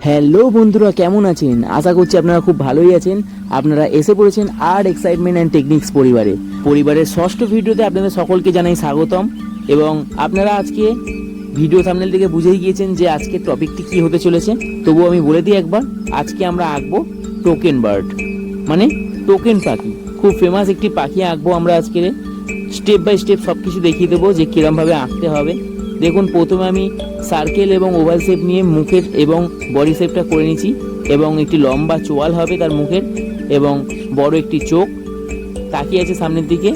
Hello বন্ধুরা, কেমন আছেন? আশা করছি আপনারা খুব ভালোই আছেন। আপনারা এসে পড়েছেন আর্ট এক্সাইটমেন্ট অ্যান্ড টেকনিক্স পরিবারের ষষ্ঠ ভিডিওতে আপনাদের সকলকে জানাই স্বাগতম। এবং আপনারা আজকে ভিডিও থাম্বনেল থেকে বুঝেই গিয়েছেন যে আজকের টপিকটি কী হতে চলেছে। তবুও আমি বলে দিই একবার, আজকে আমরা আঁকবো টোকেন বার্ড, মানে টোকেন পাখি। খুব ফেমাস একটি পাখি আঁকবো আমরা আজকে। স্টেপ বাই স্টেপ সব কিছু দেখিয়ে দেবো যে কীরমভাবে আঁকতে হবে। দেখুন, প্রথমে আমি সার্কেল এবং ওভাল শেপ নিয়ে মুখের এবং বডি শেপটা করে নিচ্ছি, এবং একটি লম্বা চোয়াল হবে তার মুখের, এবং বড় একটি চোখ, তাকিয়ে আছে সামনের দিকে,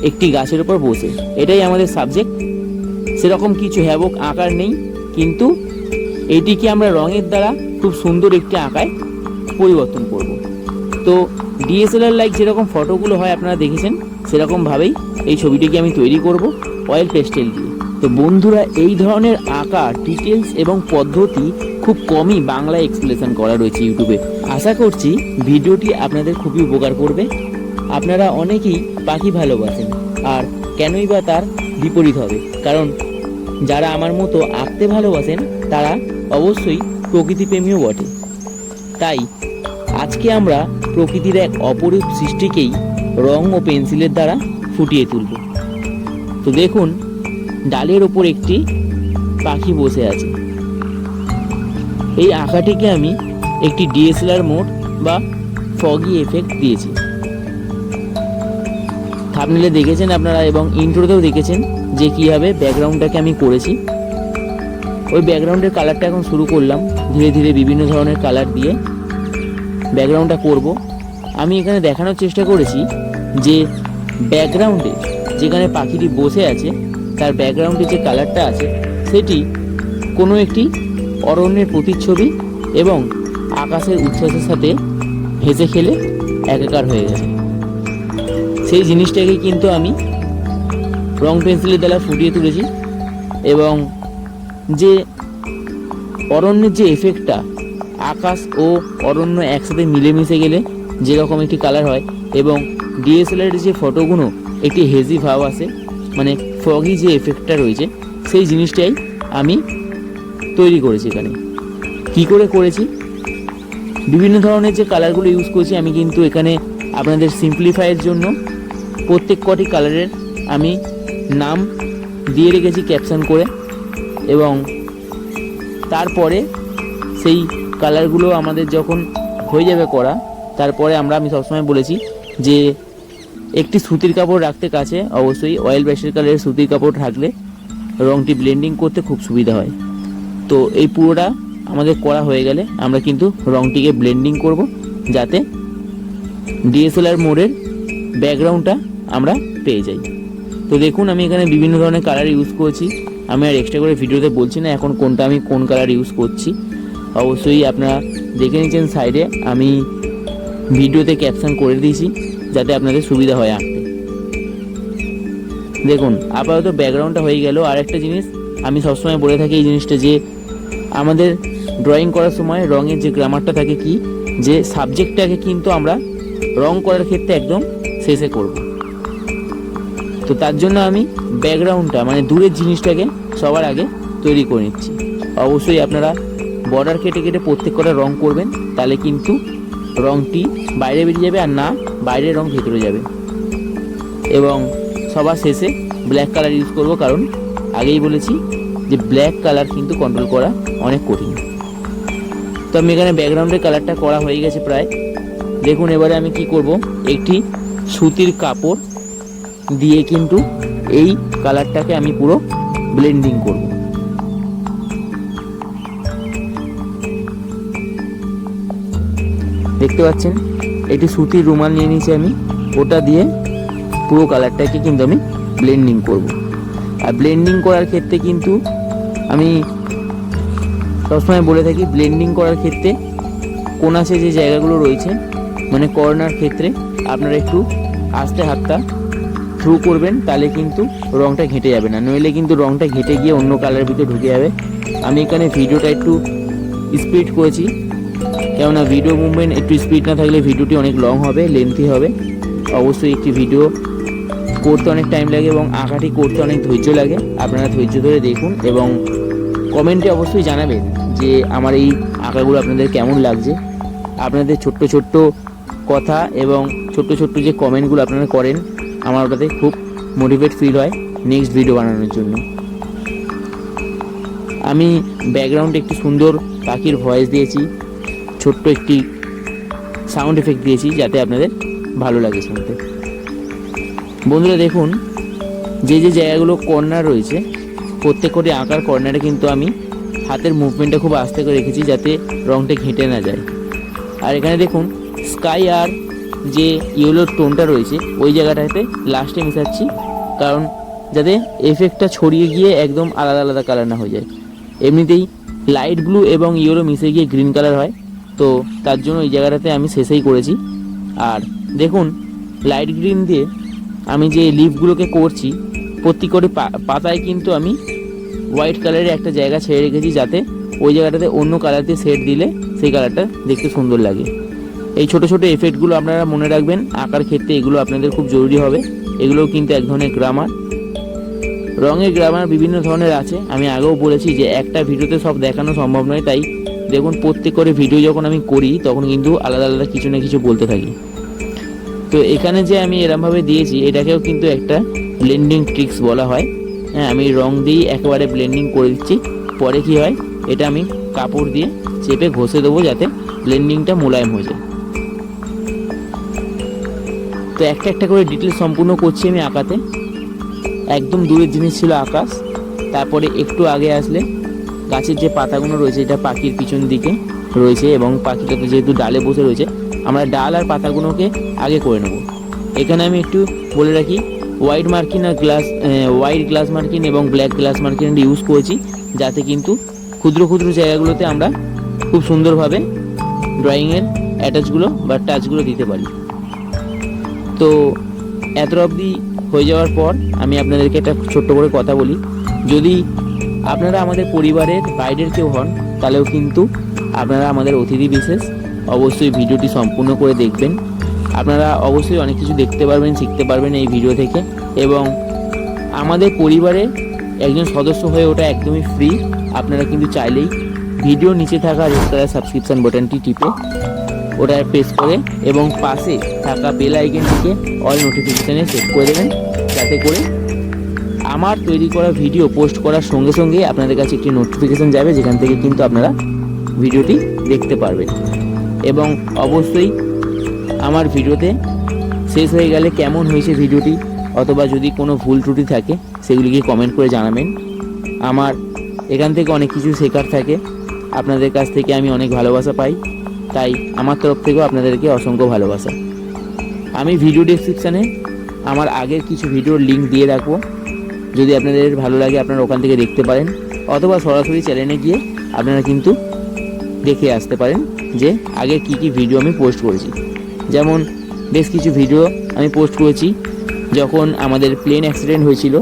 একটি গাছের উপর বসে। এটাই আমাদের সাবজেক্ট। সেরকম কিছু হ্যাবক আঁকার নেই, কিন্তু এটিকে আমরা রঙের দ্বারা খুব সুন্দর একটি আঁকায় পরিবর্তন করব। তো ডিএসএলআর লাইক যেরকম ফটোগুলো হয় আপনারা দেখেছেন, সেরকমভাবেই এই ছবিটিকে আমি তৈরি করব অয়েল পেস্টেল দিয়ে। তো বন্ধুরা, এই ধরনের আঁকা ডিটেলস এবং পদ্ধতি খুব কমই বাংলায় এক্সপ্লেনেশন করা রয়েছে ইউটিউবে। আশা করছি ভিডিওটি আপনাদের খুবই উপকার করবে। আপনারা অনেকেই পাখি ভালোবাসেন, আর কেনই বা তার বিপরীত হবে? কারণ যারা আমার মতো আঁকতে ভালোবাসেন তারা অবশ্যই প্রকৃতিপ্রেমীও বটে। তাই আজকে আমরা প্রকৃতির এক অপরূপ সৃষ্টিকেই রং ও পেন্সিলের দ্বারা ফুটিয়ে তুলব। তো দেখুন, ডালের ওপর একটি পাখি বসে আছে। এই আঁকাটিকে আমি একটি ডিএসএলআর মোড বা ফগি এফেক্ট দিয়েছি। থাম্বনেলে দেখেছেন আপনারা, এবং ইন্ট্রোতেও দেখেছেন যে কীভাবে ব্যাকগ্রাউন্ডটাকে আমি করেছি। ওই ব্যাকগ্রাউন্ডের কালারটা এখন শুরু করলাম, ধীরে ধীরে বিভিন্ন ধরনের কালার দিয়ে ব্যাকগ্রাউন্ডটা করব। আমি এখানে দেখানোর চেষ্টা করেছি যে ব্যাকগ্রাউন্ডে যেখানে পাখিটি বসে আছে তার ব্যাকগ্রাউন্ডে যে কালারটা আছে সেটি কোনো একটি অরণ্যের প্রতিচ্ছবি এবং আকাশের উচ্ছ্বাসের সাথে হেসে খেলে একাকার হয়ে গেছে। সেই জিনিসটাকে কিন্তু আমি রং পেন্সিলের দ্বারা ফুটিয়ে তুলেছি, এবং যে অরণ্যের যে এফেক্টটা, আকাশ ও অরণ্য একসাথে মিলেমিশে গেলে যেরকম একটি কালার হয়, এবং ডিএসএলআর যে ফটোগুলো একটি হেজি ভাব আসে, মানে ফগি যে এফেক্টটা রয়েছে, সেই জিনিসটাই আমি তৈরি করেছি। এখানে কি করে করেছি, বিভিন্ন ধরনের যে কালারগুলো ইউজ করেছি আমি কিন্তু এখানে আপনাদের সিম্পলিফাইয়ের জন্য প্রত্যেক কটি কালারের আমি নাম দিয়ে রেখেছি ক্যাপশন করে, এবং তারপরে সেই কালারগুলো আমাদের যখন হয়ে যাবে করা, তারপরে আমি সবসময় বলেছি যে একটি সুতির কাপড় রাখতে কাছে, অবশ্যই অয়েল পেস্টেল কালারের সুতির কাপড় থাকলে রঙটি ব্লেন্ডিং করতে খুব সুবিধা হয়। তো এই পুরোটা আমাদের করা হয়ে গেলে আমরা কিন্তু রঙটিকে ব্লেন্ডিং করব, যাতে ডিএসএলআর মোডের ব্যাকগ্রাউন্ডটা আমরা পেয়ে যাই। তো দেখুন, আমি এখানে বিভিন্ন ধরনের কালার ইউজ করেছি। আমি আর এক্সট্রা করে ভিডিওতে বলছি না এখন কোনটা আমি কোন কালার ইউজ করছি। অবশ্যই আপনারা দেখে নিচ্ছেন সাইডে, আমি ভিডিওতে ক্যাপশন করে দিয়েছি যাতে আপনাদের সুবিধা হয় আঁকতে। দেখুন, আপাতত ব্যাকগ্রাউন্ডটা হয়ে গেল। আর একটা জিনিস আমি সবসময় বলে থাকি, এই জিনিসটা যে আমাদের ড্রয়িং করার সময় রঙের যে গ্রামারটা থাকে, কি যে সাবজেক্টটাকে কিন্তু আমরা রং করার ক্ষেত্রে একদম শেষে করব। তো তার জন্য আমি ব্যাকগ্রাউন্ডটা, মানে দূরের জিনিসটাকে সবার আগে তৈরি করে নিচ্ছি। অবশ্যই আপনারা বর্ডার কেটে কেটে প্রত্যেক কটা রং করবেন, তাহলে কিন্তু রঙটি বাইরে বেরিয়ে যাবে, আর না বাইরের রং ভেতরে যাবে। এবং সবার শেষে ব্ল্যাক কালার ইউজ করব, কারণ আগেই বলেছি যে ব্ল্যাক কালার কিন্তু কন্ট্রোল করা অনেক কঠিন। তো আমি এখানে ব্যাকগ্রাউন্ডের কালারটা করা হয়ে গেছে প্রায়। দেখুন, এবারে আমি কি করব, একটি সুতির কাপড় দিয়ে কিন্তু এই কালারটাকে আমি পুরো ব্লেন্ডিং করব। দেখতে পাচ্ছেন, একটি সুতির রুমাল নিয়ে নিয়েছি আমি, ওটা দিয়ে পুরো কালারটাকে কিন্তু আমি ব্লেন্ডিং করব। আর ব্লেন্ডিং করার ক্ষেত্রে কিন্তু আমি সবসময় বলে থাকি, ব্লেন্ডিং করার ক্ষেত্রে কোণাসে যে জায়গাগুলো রয়েছে, মানে কর্নার ক্ষেত্রে আপনারা একটু আস্তে হাতটা থ্রু করবেন, তাহলে কিন্তু রঙটা ঘেঁটে যাবে না, নইলে কিন্তু রঙটা ঘেঁটে গিয়ে অন্য কালারের ভিতরে ঢুকে যাবে। আমি এখানে ভিডিওটা একটু স্পিড করেছি, কেননা ভিডিও মুভমেন্ট একটু স্পিড না থাকলে ভিডিওটি অনেক লং হবে, লেন্থি হবে। অবশ্যই একটি ভিডিও করতে অনেক টাইম লাগে এবং আঁকাটি করতে অনেক ধৈর্য লাগে। আপনারা ধৈর্য ধরে দেখুন এবং কমেন্টে অবশ্যই জানাবেন যে আমার এই আঁকাগুলো আপনাদের কেমন লাগছে। আপনাদের ছোট্ট ছোট্ট কথা এবং ছোট্ট ছোট্ট যে কমেন্টগুলো আপনারা করেন, আমার ওটাতে খুব মোটিভেট ফিল হয় নেক্সট ভিডিও বানানোর জন্য। আমি ব্যাকগ্রাউন্ডে একটি সুন্দর পাখির ভয়েস দিয়েছি, ছোট্ট একটি সাউন্ড এফেক্ট দিয়েছি যাতে আপনাদের ভালো লাগে শুনতে। বন্ধুরা দেখুন, যে যে জায়গাগুলো কর্নার রয়েছে প্রত্যেকটি আঁকার কর্নারে কিন্তু আমি হাতের মুভমেন্টটা খুব আস্তে করে রেখেছি যাতে রঙটা ঘেঁটে না যায়। আর এখানে দেখুন স্কাই আর যে ইয়েলোর টোনটা রয়েছে ওই জায়গাটাতে লাস্টে মেশাচ্ছি, কারণ যাতে এফেক্টটা ছড়িয়ে গিয়ে একদম আলাদা আলাদা কালার না হয়ে যায়। এমনিতেই লাইট ব্লু এবং ইয়েলো মিশে গিয়ে গ্রিন কালার হয়, তো তার জন্য এই জায়গাটাতে আমি শেষেই করেছি। আর দেখুন লাইট গ্রিন দিয়ে আমি যে লিফগুলোকে করছি প্রত্যেকটি পাতায় কিন্তু আমি হোয়াইট কালারের একটা জায়গা ছেড়ে রেখেছি যাতে ওই জায়গাটাতে অন্য কালার দিয়ে শেড দিলে সেই কালারটা দেখতে সুন্দর লাগে। এই ছোট ছোট এফেক্টগুলো আপনারা মনে রাখবেন, আঁকার ক্ষেত্রে এগুলো আপনাদের খুব জরুরি হবে। এগুলোও কিন্তু এক ধরনের গ্রামার। রঙের গ্রামার বিভিন্ন ধরনের আছে, আমি আগেও বলেছি যে একটা ভিডিওতে সব দেখানো সম্ভব নয়। তাই দেখুন প্রত্যেক করে ভিডিও যখন আমি করি তখন কিন্তু আলাদা আলাদা কিছু না কিছু বলতে থাকি। তো এখানে যে আমি এরমভাবে দিয়েছি এটাকেও কিন্তু একটা ব্লেন্ডিং ট্রিক্স বলা হয়। হ্যাঁ, আমি রং দিয়ে একেবারে ব্লেন্ডিং করে দিচ্ছি, পরে কি হয় এটা আমি কাপড় দিয়ে চেপে ঘষে দেবো যাতে ব্লেন্ডিংটা মোলায়েম হয়ে যায়। তো একটা একটা করে ডিটেলস সম্পূর্ণ করছি আমি আঁকাতে। একদম দূরের জিনিস ছিল আকাশ, তারপরে একটু আগে আসলে গাছের যে পাতাগুলো রয়েছে এটা পাখির পিছন দিকে রয়েছে এবং পাখিটা তো যেহেতু ডালে বসে রয়েছে আমরা ডাল আর পাতাগুলোকে আগে করে নেব। এখানে আমি একটু বলে রাখি, হোয়াইট মার্কিন আর হোয়াইট গ্লাস মার্কিন এবং ব্ল্যাক গ্লাস মার্কিন ইউজ করেছি যাতে কিন্তু ক্ষুদ্র ক্ষুদ্র জায়গাগুলোতে আমরা খুব সুন্দরভাবে ড্রয়িংয়ের অ্যাটাচগুলো বা টাচগুলো দিতে পারি। তো এত অবধি হয়ে যাওয়ার পর আমি আপনাদেরকে একটা ছোট্ট করে কথা বলি, যদি আপনারা আমাদের পরিবারের বাইরের কেউ হন তাহলেও কিন্তু আপনারা আমাদের অতিথি বিশেষ, অবশ্যই ভিডিওটি সম্পূর্ণ করে দেখবেন। আপনারা অবশ্যই অনেক কিছু দেখতে পারবেন, শিখতে পারবেন এই ভিডিও থেকে। এবং আমাদের পরিবারে একজন সদস্য হয়ে ওটা একদমই ফ্রি। আপনারা কিন্তু চাইলেই ভিডিও নিচে থাকা রেড কালার সাবস্ক্রিপশন বাটনটি টিপে ওটা প্রেস করে এবং পাশে থাকা বেল আইকনটিকে অল নোটিফিকেশানে সেট করে দেবেন, যাতে করে আমার তৈরি করা ভিডিও পোস্ট করার সঙ্গে সঙ্গে আপনাদের কাছে একটি নোটিফিকেশান যাবে, যেখান থেকে কিন্তু আপনারা ভিডিওটি দেখতে পারবেন। এবং অবশ্যই আমার ভিডিওতে শেষ হয়ে গেলে কেমন হয়েছে ভিডিওটি অথবা যদি কোনো ভুল ত্রুটি থাকে সেগুলিকে কমেন্ট করে জানাবেন। আমার এখান থেকে অনেক কিছু শেখার থাকে, আপনাদের কাছ থেকে আমি অনেক ভালোবাসা পাই, তাই আমার তরফ থেকেও আপনাদেরকে অসংখ্য ভালোবাসা। আমি ভিডিও ডেসক্রিপশানে আমার আগের কিছু ভিডিওর লিঙ্ক দিয়ে রাখবো, যদি আপনাদের ভালো লাগে আপনারা ওখান থেকে দেখতে পারেন, অথবা সরাসরি চ্যানেলে গিয়ে আপনারা কিন্তু দেখে আসতে পারেন যে আগে কি কি ভিডিও আমি পোস্ট করেছি। যেমন বেশ কিছু ভিডিও আমি পোস্ট করেছি যখন আমাদের প্লেন অ্যাক্সিডেন্ট হয়েছিল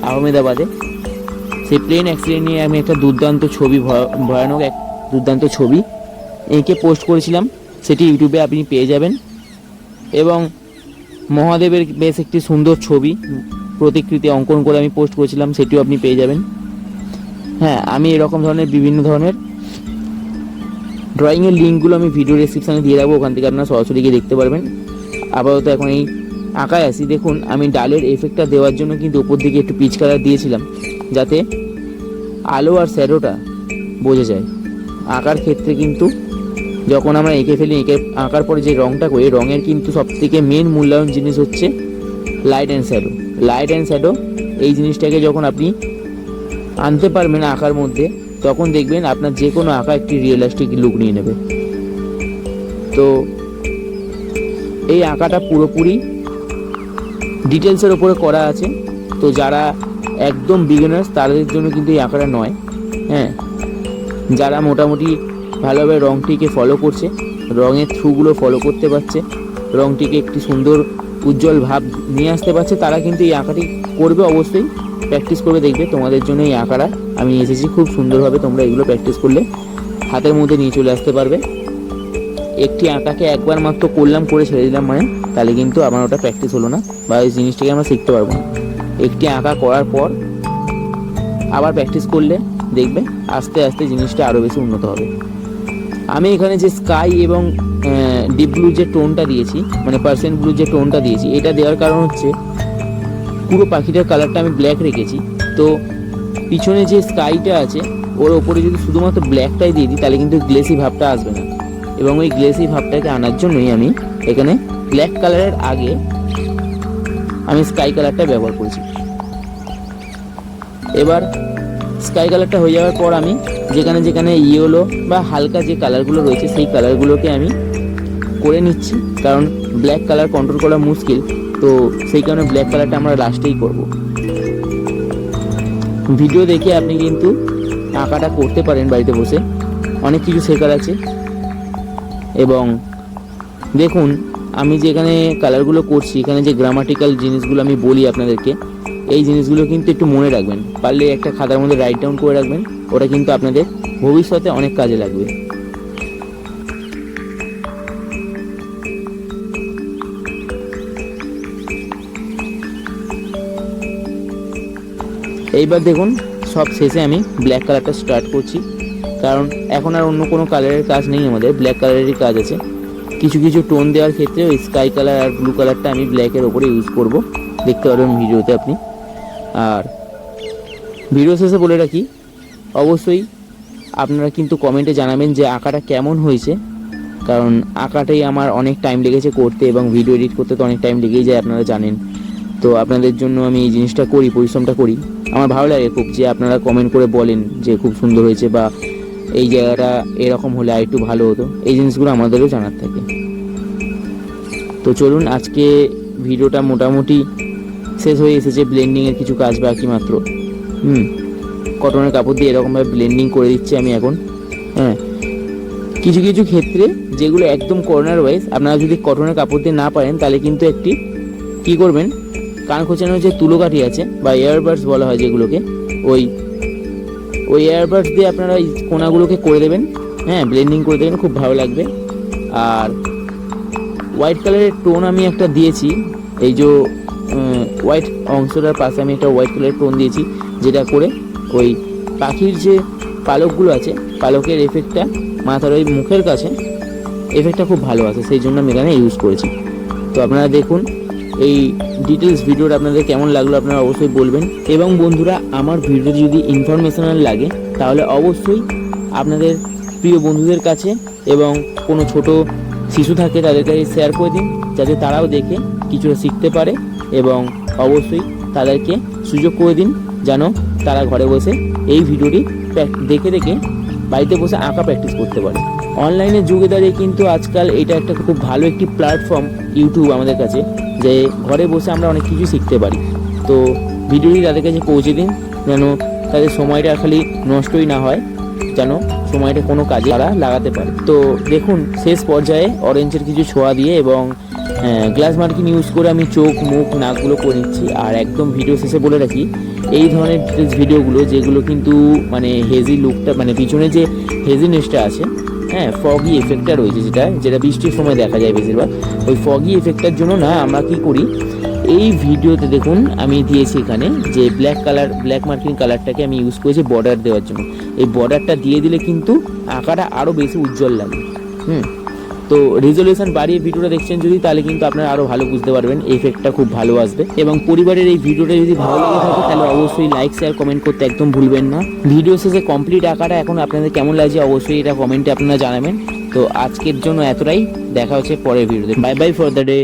আহমেদাবাদে। সেই প্লেন অ্যাক্সিডেন্ট নিয়ে আমি একটা দুর্দান্ত ছবি, ভয়ানক এক দুর্দান্ত ছবি এঁকে পোস্ট করেছিলাম, সেটি ইউটিউবে আপনি পেয়ে যাবেন। এবং মহাদেবের বেশ একটি সুন্দর ছবি প্রতিকৃতি অঙ্কন করে আমি পোস্ট করেছিলাম, সেটিও আপনি পেয়ে যাবেন। হ্যাঁ, আমি এরকম ধরনের বিভিন্ন ধরনের ড্রয়িংয়ের লিঙ্কগুলো আমি ভিডিও ডেসক্রিপশানে দিয়ে রাখবো, ওখান থেকে আপনারা সরাসরি গিয়ে দেখতে পারবেন। আপাতত এখন এই আঁকায় আসি। দেখুন আমি ডালের এফেক্টটা দেওয়ার জন্য কিন্তু উপর দিকে একটু পিচ কালার দিয়েছিলাম যাতে আলো আর শ্যাডোটা বোঝা যায়। আঁকার ক্ষেত্রে কিন্তু যখন আমরা এঁকে ফেলি, আঁকার পরে যে রঙটা করি, রঙের কিন্তু সবথেকে মেন মূল্যায়ন জিনিস হচ্ছে light and shadow. Light and shadow এই জিনিসটাকে যখন আপনি আনতে পারবেন আঁকার মধ্যে, তখন দেখবেন আপনার যে কোনো আঁকা একটি রিয়েলিস্টিক লুক নিয়ে নেবে। তো এই আঁকাটা পুরোপুরি ডিটেলসের ওপরে করা আছে, তো যারা একদম বিগিনার্স তাদের জন্য কিন্তু এই আঁকাটা নয়। হ্যাঁ, যারা মোটামুটি ভালোভাবে রঙটিকে ফলো করছে, রঙের থ্রুগুলো ফলো করতে পারছে, রঙটিকে একটি সুন্দর উজ্জ্বল ভাব নিয়ে আসতে পারছে, তারা কিন্তু এই আঁকাটি করবে। অবশ্যই প্র্যাকটিস করে দেখবে। তোমাদের জন্য এই আঁকাটা আমি এসেছি খুব সুন্দরভাবে, তোমরা এগুলো প্র্যাকটিস করলে হাতের মধ্যে নিয়ে চলে আসতে পারবে। একটি আঁকাকে একবার মাত্র করলাম, করে ছেড়ে দিলাম মানে, তাহলে কিন্তু আমার ওটা প্র্যাকটিস হলো না বা এই জিনিসটাকে আমরা শিখতে পারবো না। একটি আঁকা করার পর আবার প্র্যাকটিস করলে দেখবে আস্তে আস্তে জিনিসটা আরও বেশি উন্নত হবে। আমি এখানে যে স্কাই এবং ডিপ ব্লু যে টোনটা দিয়েছি, মানে পার্সেন্ট ব্লু যে টোনটা দিয়েছি, এটা দেওয়ার কারণ হচ্ছে পুরো পাখিটার কালারটা আমি ব্ল্যাক রেখেছি। তো পিছনে যে স্কাইটা আছে ওর ওপরে যদি শুধুমাত্র ব্ল্যাকটাই দিয়ে দিই তাহলে কিন্তু গ্লেসি ভাবটা আসবে না, এবং ওই গ্লেসি ভাবটাকে আনার জন্যই আমি এখানে ব্ল্যাক কালারের আগে আমি স্কাই কালারটা ব্যবহার করেছি। এবার স্কাই কালারটা হয়ে যাওয়ার পর আমি যেখানে যেখানে ইয়েলো বা হালকা যে কালারগুলো রয়েছে সেই কালারগুলোকে আমি করে নিচ্ছি, কারণ ব্ল্যাক কালার কন্ট্রোল করা মুশকিল, তো সেই কারণে ব্ল্যাক কালারটা আমরা লাস্টেই করব। ভিডিও দেখে আপনি কিন্তু আঁকাটা করতে পারেন বাড়িতে বসে, অনেক কিছু শেখার আছে। এবং দেখুন আমি যেখানে কালারগুলো করছি, এখানে যে গ্রামাটিক্যাল জিনিসগুলো আমি বলি আপনাদেরকে, এই জিনিসগুলো কিন্তু একটু মনে রাখবেন, পারলে একটা খাতার মধ্যে রাইট ডাউন করে রাখবেন, ওটা কিন্তু আপনাদের ভবিষ্যতে অনেক কাজে লাগবে। এইবার দেখুন সব শেষে আমি ব্ল্যাক কালারটা স্টার্ট করছি, কারণ এখন আর অন্য কোনো কালারের কাজ নেই, আমাদের ব্ল্যাক কালারেরই কাজ আছে। কিছু কিছু টোন দেওয়ার ক্ষেত্রে ওই স্কাই কালার আর ব্লু কালারটা আমি ব্ল্যাকের ওপরে ইউজ করব, দেখতে পারবেন ভিডিওতে আপনি। আর ভিডিও শেষে বলে রাখি, অবশ্যই আপনারা কিন্তু কমেন্টে জানাবেন যে আঁকাটা কেমন হয়েছে, কারণ আঁকাটাই আমার অনেক টাইম লেগেছে করতে, এবং ভিডিও এডিট করতে তো অনেক টাইম লেগেই যায়, আপনারা জানেন। তো আপনাদের জন্য আমি এই জিনিসটা করি, পরিশ্রমটা করি। আমার ভালো লাগে খুব যে আপনারা কমেন্ট করে বলেন যে খুব সুন্দর হয়েছে, বা এই জায়গাটা এরকম হলে আর একটু ভালো হতো, এই জিনিসগুলো আমাদেরও জানার থাকে। তো চলুন, আজকে ভিডিওটা মোটামুটি শেষ হয়ে এসেছে। ব্লেন্ডিংয়ের কিছু কাজ বাকি মাত্র। কটনের কাপড় দিয়ে এরকমভাবে ব্লেন্ডিং করে দিচ্ছি আমি এখন। হ্যাঁ, কিছু কিছু ক্ষেত্রে যেগুলো একদম কর্নার ওয়াইজ আপনারা যদি কটনের কাপড় দিয়ে না পারেন, তাহলে কিন্তু একটি কী করবেন, কান খোঁচানোর যে তুলোকাঠি আছে বা এয়ারবাডস বলা হয় যেগুলোকে, ওই এয়ারবাডস দিয়ে আপনারা এই কোনাগুলোকে করে দেবেন। হ্যাঁ, ব্লেন্ডিং করে দেবেন, খুব ভালো লাগবে। আর হোয়াইট কালারের টোন আমি একটা দিয়েছি, এই যে হোয়াইট অংশটার পাশে আমি একটা হোয়াইট কালারের টোন দিয়েছি, যেটা করে ওই পাখির যে পালকগুলো আছে, পালকের এফেক্টটা মাথার ওই মুখের কাছে এফেক্টটা খুব ভালো আছে, সেই জন্য আমি এখানে ইউজ করেছি। তো আপনারা দেখুন এই ডিটেলস ভিডিওটা আপনাদের কেমন লাগলো আপনারা অবশ্যই বলবেন। এবং বন্ধুরা, আমার ভিডিও যদি ইনফরমেশনাল লাগে তাহলে অবশ্যই আপনাদের প্রিয় বন্ধুদের কাছে এবং কোনো ছোট শিশু থাকে তাদের কাছে শেয়ার করে দিন, যাতে তারাও দেখে কিছুটা শিখতে পারে, এবং অবশ্যই তাদেরকে সুযোগ করে দিন যেন তারা ঘরে বসে এই ভিডিওটি দেখে দেখে বাড়িতে বসে আঁকা প্র্যাকটিস করতে পারে। অনলাইনের যুগে দাঁড়িয়ে কিন্তু আজকাল এটা একটা খুব ভালো একটি প্ল্যাটফর্ম ইউটিউব আমাদের কাছে, যে ঘরে বসে আমরা অনেক কিছু শিখতে পারি। তো ভিডিওটি তাদের কাছে পৌঁছে দিন, যেন তাদের সময়টা খালি নষ্টই না হয়, যেন সময়টা কোনো কাজে তারা লাগাতে পারে। তো দেখুন শেষ পর্যায়ে অরেঞ্জের কিছু ছোঁয়া দিয়ে এবং গ্লাস মার্কিং ইউজ করে আমি চোখ, মুখ, নাকগুলো করে নিচ্ছি। আর একদম ভিডিও শেষে বলে রাখি, এই ধরনের ডিটেলস ভিডিওগুলো যেগুলো কিন্তু মানে হেজি লুকটা, মানে পিছনে যে হেজিনেসটা আছে, হ্যাঁ, ফগি এফেক্টটা রয়েছে, যেটা বৃষ্টির সময় দেখা যায় বেশিরভাগ, ওই ফগি এফেক্টটার জন্য না আমরা কি করি, এই ভিডিওতে দেখুন আমি দিয়েছি এখানে যে ব্ল্যাক মার্কিং কালারটাকে আমি ইউজ করেছি বর্ডার দেওয়ার জন্য। এই বর্ডারটা দিয়ে দিলে কিন্তু আঁকাটা আরও বেশি উজ্জ্বল লাগে। তো রেজলিউশন বাড়িয়ে ভিডিওটা দেখছেন যদি, তাহলে কিন্তু আপনারা আরও ভালো বুঝতে পারবেন, এফেক্টটা খুব ভালো আসবে। এবং পরিবারের এই ভিডিওটা যদি ভালো লেগে থাকে তাহলে অবশ্যই লাইক, শেয়ার, কমেন্ট করতে একদম ভুলবেন না। ভিডিও শেষে কমপ্লিট আঁকাটা এখন আপনাদের কেমন লাগছে অবশ্যই এটা কমেন্টে আপনারা জানাবেন। তো আজকের জন্য এতটাই, দেখা হচ্ছে পরের ভিডিওতে। Bye bye for the day.